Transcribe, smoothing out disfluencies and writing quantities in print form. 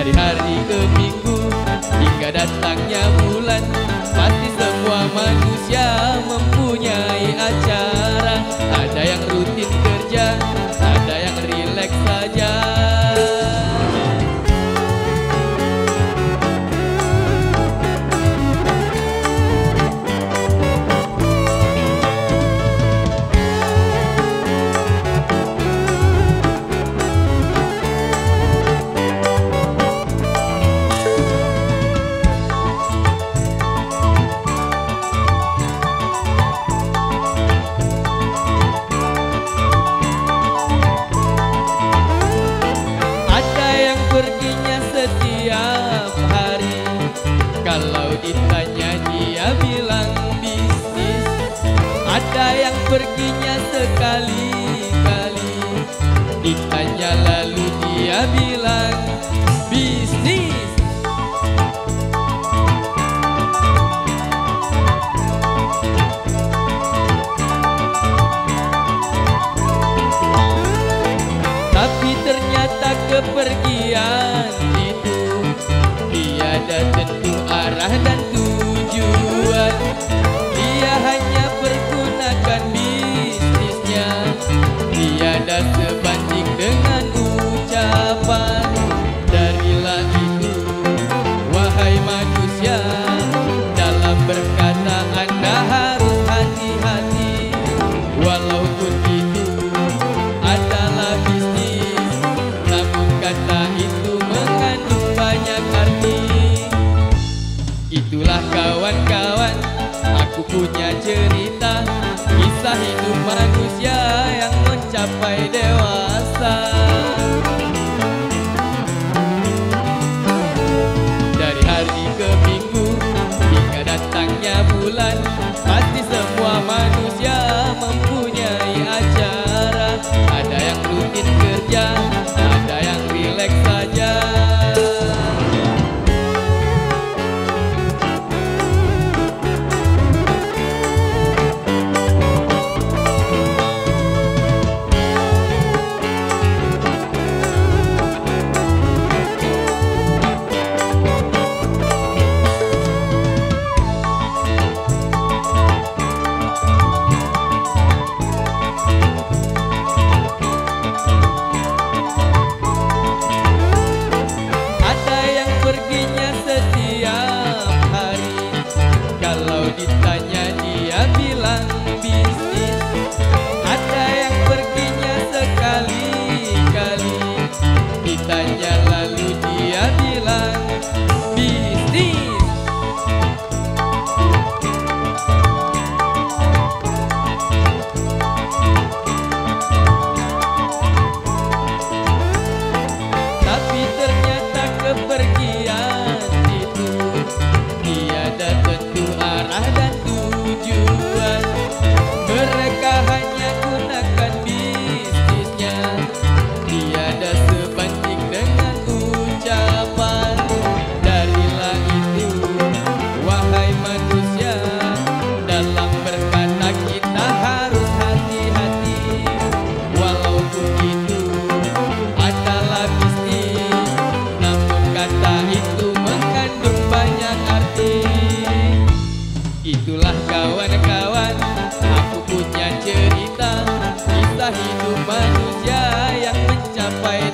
Dari hari ke minggu hingga datangnya bulan, pasti semua manusia mempunyai acara. Ada yang rutin kerja, ada yang rileks saja. Perginya setiap hari, kalau ditanya dia bilang bisnis. Ada yang perginya sekali-kali, ditanya lalu dia bilang bisnis. Tapi ternyata kepergian itu tiada tentu arah dan tujuan. Dia hanya pergunakan bisnisnya, tiada sebanding dengan ucapan. Darilah itu, wahai manusia, dalam berkata Anda harus hati-hati. Walaupun itu adalah bisnis, namun kata itu mengandung banyak arti. Itulah kawan-kawan, aku punya cerita, kisah hidup manusia yang mencapai dewasa. Dari hari ke minggu hingga datangnya bulan, pasti semua manusia mempunyai acara. Ada yang rutin kerja, ada yang rileks saja. Perginya setiap hari, kalau ditanya dia bilang bisnis. Ada yang perginya sekali-kali, ditanya lalu dia bilang bisnis. Tapi ternyata kepergian itu tiada tentu arah dan tujuan. Mereka hanya gunakan bisnisnya, tiada sebanding dengan ucapan. Darilah itu, wahai manusia, dalam berkata kita harus hati-hati. Walaupun itu adalah bisnis, namun kata itu mengandung banyak arti. Itulah kawan-kawan, aku punya cerita, kisah hidup manusia yang mencapai